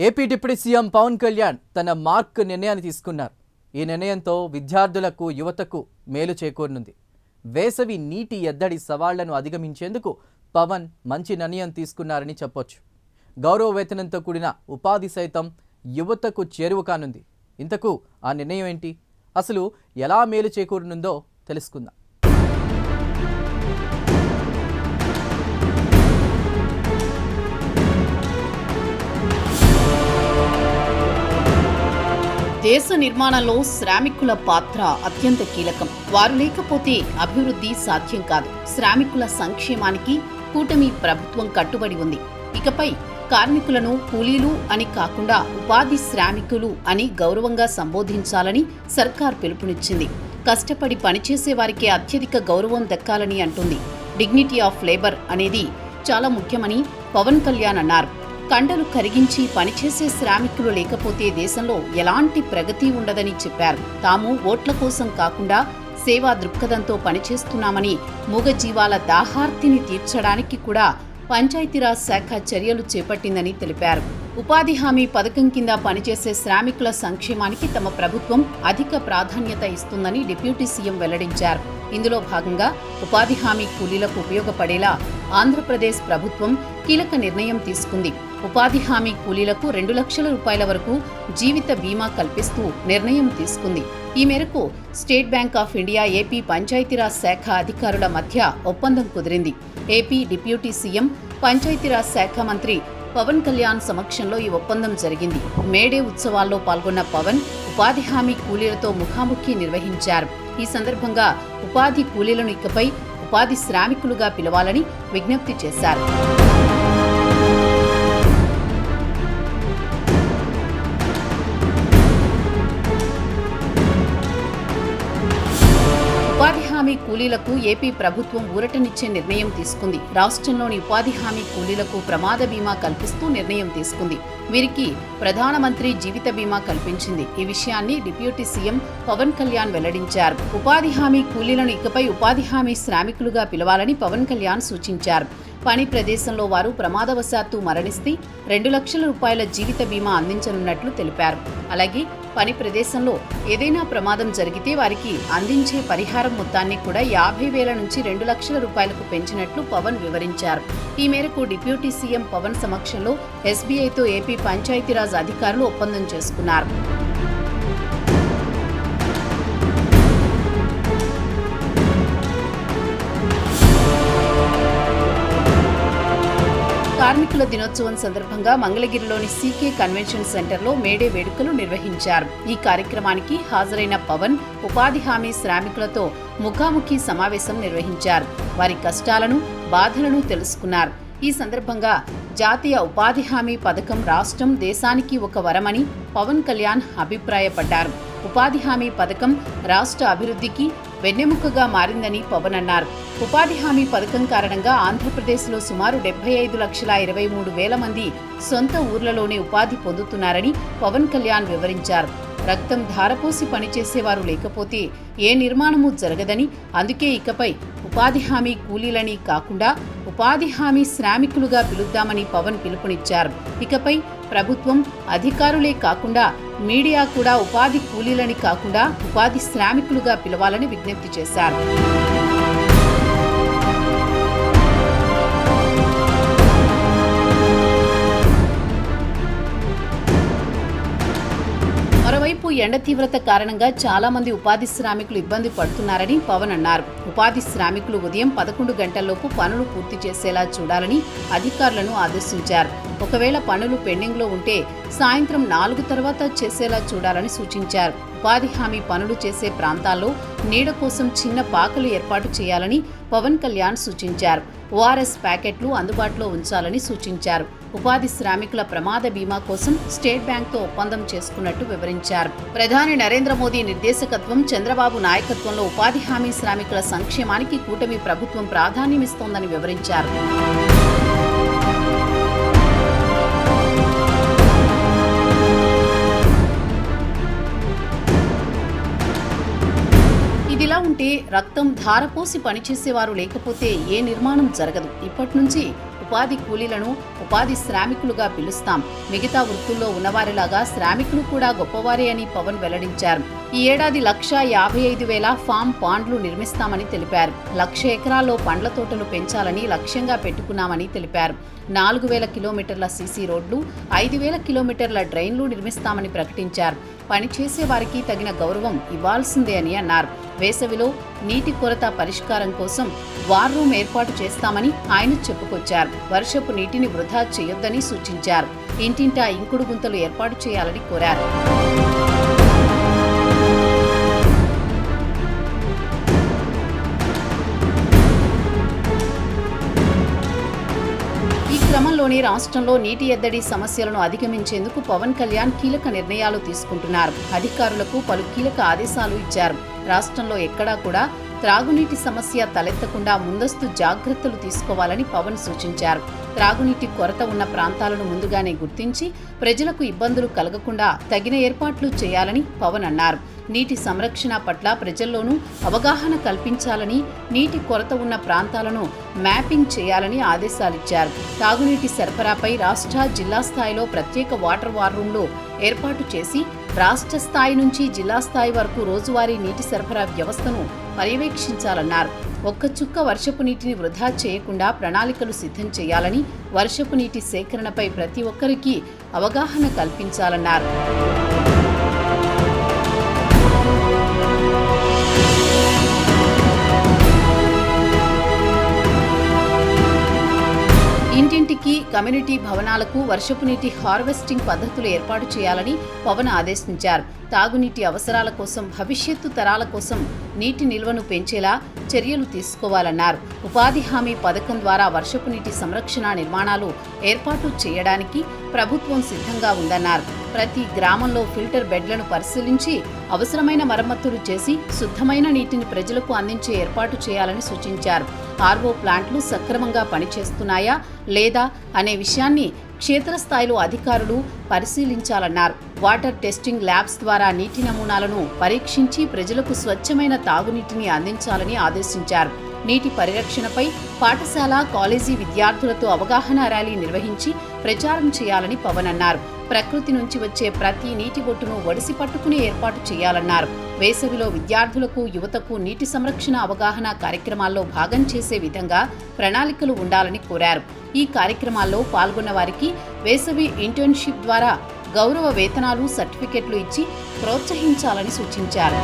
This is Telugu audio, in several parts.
AP deputy CM Pawan Kalyan తన మార్క్ నిర్ణయాన్ని తీసుకున్నారు. ఈ నిర్ణయంతో విద్యార్థులకు, యువతకు మేలు చేకూరనుంది. వేసవి నీటి ఎద్దడి సవాళ్లను అధిగమించేందుకు పవన్ మంచి నిర్ణయం తీసుకున్నారని చెప్పొచ్చు. గౌరవ వేతనంతో కూడిన ఉపాధి సైతం యువతకు చేరువ కానుంది. ఇంతకు ఆ నిర్ణయం ఏంటి? అసలు ఎలా మేలు చేకూరనుందో తెలుసుకుందాం. దేశ నిర్మాణంలో శ్రామికుల పాత్ర అత్యంత కీలకం. వారు లేకపోతే అభివృద్ధి సాధ్యం కాదు. శ్రామికుల సంక్షేమానికి కూటమి ప్రభుత్వం కట్టుబడి ఉంది. ఇకపై కార్మికులను కూలీలు అని కాకుండా ఉపాధి శ్రామికులు అని గౌరవంగా సంబోధించాలని సర్కార్ పిలుపునిచ్చింది. కష్టపడి పనిచేసే వారికి అత్యధిక గౌరవం దక్కాలని అంటుంది. డిగ్నిటీ ఆఫ్ లేబర్ అనేది చాలా ముఖ్యమని పవన్ కళ్యాణ్ అన్నారు. కండలు కరిగించి పనిచేసే శ్రామికులు లేకపోతే దేశంలో ఎలాంటి ప్రగతి ఉండదని చెప్పారు. తాము ఓట్ల కోసం కాకుండా సేవా దృక్పథంతో పనిచేస్తున్నామని, మూగజీవాల దాహార్తిని తీర్చడానికి కూడా పంచాయతీరాజ్ శాఖ చర్యలు చేపట్టిందని తెలిపారు. ఉపాధి హామీ పథకం కింద పనిచేసే శ్రామికుల సంక్షేమానికి తమ ప్రభుత్వం అధిక ప్రాధాన్యత ఇస్తుందని డిప్యూటీ సీఎం వెల్లడించారు. ఇందులో భాగంగా ఉపాధి హామీ కూలీలకు ఉపయోగపడేలా ఆంధ్రప్రదేశ్ ప్రభుత్వం కీలక నిర్ణయం తీసుకుంది. ఉపాధి హామీ కూలీలకు 2 లక్షల రూపాయల వరకు జీవిత బీమా కల్పిస్తూ నిర్ణయం తీసుకుంది. ఈ మేరకు state bank of India, AP Panchayati Raj శాఖ అధికారుల మధ్య ఒప్పందం కుదిరింది. ఏపీ డిప్యూటీ సీఎం, పంచాయతీరాజ్ శాఖ మంత్రి పవన్ కళ్యాణ్ సమక్షంలో ఈ ఒప్పందం జరిగింది. మేడే ఉత్సవాల్లో పాల్గొన్న పవన్ ఉపాధి హామీ కూలీలతో ముఖాముఖి నిర్వహించారు. ఈ సందర్భంగా ఉపాధి కూలీలను ఇకపై ఉపాధి శ్రామికులుగా పిలవాలని విజ్ఞప్తి చేశారు. ఉపాధి హామీ కూలీలకు ఏపీ ప్రభుత్వం ఊరటనిచ్చే నిర్ణయం తీసుకుంది. రాష్ట్రంలోని ఉపాధి హామీ కూలీలకు ప్రమాద బీమా కల్పిస్తూ నిర్ణయం తీసుకుంది. వీరికి ప్రధానమంత్రి జీవిత బీమా కల్పించింది. ఈ విషయాన్ని డిప్యూటీ సీఎం పవన్ కళ్యాణ్ వెల్లడించారు. ఉపాధి హామీ కూలీలను ఇకపై ఉపాధి హామీ శ్రామికులుగా పిలవాలని పవన్ కళ్యాణ్ సూచించారు. పని ప్రదేశంలో వారు ప్రమాదవశాత్తు మరణిస్తే 2 లక్షల రూపాయల జీవిత బీమా అందించనున్నట్లు తెలిపారు. అలాగే పని ప్రదేశంలో ఏదైనా ప్రమాదం జరిగితే వారికి అందించే పరిహారం మొత్తాన్ని కూడా 50,000 నుంచి 2 లక్షల రూపాయలకు పెంచినట్లు పవన్ వివరించారు. ఈ మేరకు డిప్యూటీ సీఎం పవన్ సమక్షంలో ఎస్బీఐతో ఏపీ పంచాయతీరాజ్ అధికారులు ఒప్పందం చేసుకున్నారు. కార్మికుల దినోత్సవం సందర్భంగా మంగళగిరిలోని సీకే కన్వెన్షన్ సెంటర్లో మేడే వేడుకలు నిర్వహించారు. ఈ కార్యక్రమానికి హాజరైన పవన్ ఉపాధి హామీ శ్రామికులతో ముఖాముఖి సమావేశం నిర్వహించారు. వారి కష్టాలను, బాధలను తెలుసుకున్నారు. ఈ సందర్భంగా జాతీయ ఉపాధి హామీ పథకం రాష్ట్రం, దేశానికి ఒక వరమని పవన్ కళ్యాణ్ అభిప్రాయపడ్డారు. ఉపాధి హామీ పథకం రాష్ట్ర అభివృద్ధికి వెన్నెముకగా మారిందని పవన్ అన్నారు. ఉపాధి హామీ పథకం కారణంగా ఆంధ్రప్రదేశ్లో సుమారు 75,23,000 మంది సొంత ఊర్లలోనే ఉపాధి పొందుతున్నారని పవన్ కళ్యాణ్ వివరించారు. రక్తం ధారపోసి పనిచేసేవారు లేకపోతే ఏ నిర్మాణము జరగదని, అందుకే ఇకపై ఉపాధి హామీ కూలీలని కాకుండా ఉపాధి హామీ శ్రామికులుగా పిలుద్దామని పవన్ పిలుపునిచ్చారు. ఇకపై ప్రభుత్వం, అధికారులే కాకుండా మీడియా కూడా ఉపాధి కూలీలని కాకుండా ఉపాధి శ్రామికులుగా పిలవాలని విజ్ఞప్తి చేశారు. మరోవైపు ఎండ తీవ్రత కారణంగా చాలా మంది ఉపాధి శ్రామికులు ఇబ్బంది పడుతున్నారని పవన్ అన్నారు. ఉపాధి శ్రామికులు ఉదయం 11 గంటల్లోపు పనులు పూర్తి చేసేలా చూడాలని అధికారులను ఆదేశించారు. ఒకవేళ పనులు పెండింగ్లో ఉంటే సాయంత్రం 4 తర్వాత చేసేలా చూడాలని సూచించారు. ఉపాధి హామీ పనులు చేసే ప్రాంతాల్లో నీడ కోసం చిన్న పాకలు ఏర్పాటు చేయాలని పవన్ కళ్యాణ్ సూచించారు. ఓఆర్ఎస్ ప్యాకెట్లు అందుబాటులో ఉంచాలని సూచించారు. ఉపాధి శ్రామికుల ప్రమాద బీమా కోసం స్టేట్ బ్యాంక్తో ఒప్పందం చేసుకున్నట్టు వివరించారు. ప్రధాని నరేంద్ర మోదీ నిర్దేశకత్వం, చంద్రబాబు నాయకత్వంలో ఉపాధి హామీ శ్రామికుల సంక్షేమానికి కూటమి ప్రభుత్వం ప్రాధాన్యమిస్తోందని వివరించారు. ఇదిలా ఉంటే రక్తం ధారపోసి పనిచేసేవారు లేకపోతే ఏ నిర్మాణం జరగదు. ఇప్పటి నుంచి ఉపాధి కూలీలను ఉపాధి శ్రామికులుగా పిలుస్తాం. మిగతా వృత్తుల్లో ఉన్నవారిలాగా శ్రామికులు కూడా గొప్పవారే అని పవన్ వెల్లడించారు. ఈ ఏడాది 1,55,000 ఫామ్ పాండ్లు నిర్మిస్తామని తెలిపారు. 1,00,000 ఎకరాల్లో పండ్ల తోటలు పెంచాలని లక్ష్యంగా పెట్టుకున్నామని తెలిపారు. 4,000 కిలోమీటర్ల సీసీ రోడ్లు, 5,000 కిలోమీటర్ల డ్రైన్లు నిర్మిస్తామని ప్రకటించారు. పనిచేసే వారికి తగిన గౌరవం ఇవ్వాల్సిందే అని అన్నారు. వేసవిలో నీటి కొరత పరిష్కారం కోసం వార్ రూమ్ ఏర్పాటు చేస్తామని ఆయన చెప్పుకొచ్చారు. వర్షపు నీటిని వృధా చేయొద్దని సూచించారు. ఇంటింటా ఇంకుడు గుంతలు ఏర్పాటు చేయాలని కోరారు. ఈ క్రమంలోనే రాష్ట్రంలో నీటి ఎద్దడి సమస్యలను అధిగమించేందుకు పవన్ కళ్యాణ్ కీలక నిర్ణయాలు తీసుకుంటున్నారు. అధికారులకు పలు కీలక ఆదేశాలు ఇచ్చారు. రాష్ట్రంలో ఎక్కడా కూడా త్రాగునీటి సమస్య తలెత్తకుండా ముందస్తు జాగ్రత్తలు తీసుకోవాలని పవన్ సూచించారు. త్రాగునీటి కొరత ఉన్న ప్రాంతాలను ముందుగానే గుర్తించి ప్రజలకు ఇబ్బందులు కలగకుండా తగిన ఏర్పాట్లు చేయాలని పవన్ అన్నారు. నీటి సంరక్షణ పట్ల ప్రజల్లోనూ అవగాహన కల్పించాలని, నీటి కొరత ఉన్న ప్రాంతాలను మ్యాపింగ్ చేయాలని ఆదేశాలిచ్చారు. తాగునీటి సరఫరాపై రాష్ట్ర, జిల్లా స్థాయిలో ప్రత్యేక వాటర్ వార్ రూమ్లు ఏర్పాటు చేసి రాష్ట్ర స్థాయి నుంచి జిల్లా స్థాయి వరకు రోజువారీ నీటి సరఫరా వ్యవస్థను పర్యవేక్షించాలన్నారు. ఒక్క చుక్క వర్షపు నీటిని వృధా చేయకుండా ప్రణాళికలు సిద్ధం చేయాలని, వర్షపు నీటి సేకరణపై ప్రతి ఒక్కరికి అవగాహన కల్పించాలన్నారు. ఇంటింటికి, కమ్యూనిటీ భవనాలకు వర్షపు నీటి హార్వెస్టింగ్ పద్ధతులు ఏర్పాటు చేయాలని పవన్ ఆదేశించారు. తాగునీటి అవసరాల కోసం, భవిష్యత్తు తరాల కోసం నీటి నిల్వను పెంచేలా చర్యలు తీసుకోవాలన్నారు. ఉపాధి హామీ పథకం ద్వారా వర్షపు నీటి సంరక్షణ నిర్మాణాలు ఏర్పాటు చేయడానికి ప్రభుత్వం సిద్ధంగా ఉందన్నారు. ప్రతి గ్రామంలో ఫిల్టర్ బెడ్లను పరిశీలించి అవసరమైన మరమ్మతులు చేసి శుద్ధమైన నీటిని ప్రజలకు అందించే ఏర్పాటు చేయాలని సూచించారు. ఆర్ఓ ప్లాంట్లు సక్రమంగా పనిచేస్తున్నాయా లేదా అనే విషయాన్ని క్షేత్రస్థాయిలో అధికారులు పరిశీలించాలన్నారు. వాటర్ టెస్టింగ్ ల్యాబ్స్ ద్వారా నీటి నమూనాలను పరీక్షించి ప్రజలకు స్వచ్ఛమైన తాగునీటిని అందించాలని ఆదేశించారు. నీటి పరిరక్షణపై పాఠశాల, కాలేజీ విద్యార్థులతో అవగాహన ర్యాలీ నిర్వహించి ప్రచారం చేయాలని పవన్ అన్నారు. ప్రకృతి నుంచి వచ్చే ప్రతి నీటి బొట్టును ఒడిసి పట్టుకుని ఏర్పాటు చేయాలన్నారు. వేసవిలో విద్యార్థులకు, యువతకు నీటి సంరక్షణ అవగాహన కార్యక్రమాల్లో భాగం చేసే విధంగా ప్రణాళికలు ఉండాలని కోరారు. ఈ కార్యక్రమాల్లో పాల్గొన్న వారికి వేసవి ఇంటర్న్షిప్ ద్వారా గౌరవ వేతనాలు, సర్టిఫికెట్లు ఇచ్చి ప్రోత్సహించాలని సూచించారు.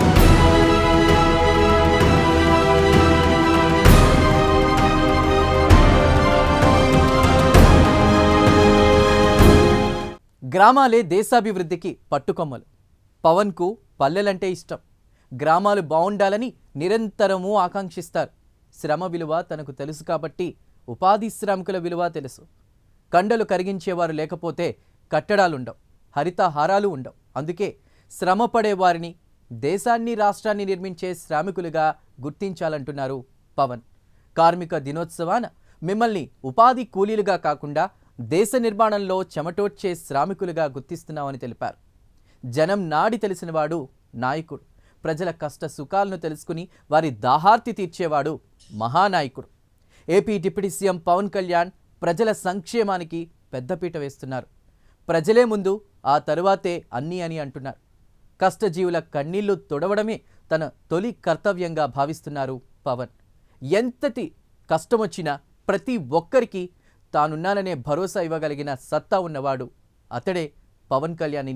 గ్రామాలే దేశాభివృద్ధికి పట్టుకొమ్మలు. పవన్కు పల్లెలంటే ఇష్టం. గ్రామాలు బాగుండాలని నిరంతరము ఆకాంక్షిస్తారు. శ్రమ విలువ తనకు తెలుసు కాబట్టి ఉపాధి శ్రామికుల విలువ తెలుసు. కండలు కరిగించేవారు లేకపోతే కట్టడాలుండవు, హరితహారాలు ఉండవు. అందుకే శ్రమపడే వారిని, దేశాన్ని, రాష్ట్రాన్ని నిర్మించే శ్రామికులుగా గుర్తించాలంటున్నారు పవన్. కార్మిక దినోత్సవాన మిమ్మల్ని ఉపాధి కూలీలుగా కాకుండా దేశ నిర్మాణంలో చెమటోడ్చే శ్రామికులుగా గుర్తిస్తున్నామని తెలిపారు. జనం నాడి తెలిసినవాడు నాయకుడు. ప్రజల కష్ట సుఖాలను తెలుసుకుని వారి దాహార్తి తీర్చేవాడు మహానాయకుడు. AP deputy CM Pawan Kalyan ప్రజల సంక్షేమానికి పెద్దపీట వేస్తున్నారు. ప్రజలే ముందు, ఆ తరువాతే అన్నీ అని అంటున్నారు. కష్టజీవుల కన్నీళ్లు తొడవడమే తన తొలి కర్తవ్యంగా భావిస్తున్నారు పవన్. ఎంతటి కష్టమొచ్చినా ప్రతి ఒక్కరికి తానున్నాననే భరోసా ఇవ్వగలిగిన సత్తా ఉన్నవాడు అతడే పవన్ కళ్యాణ్.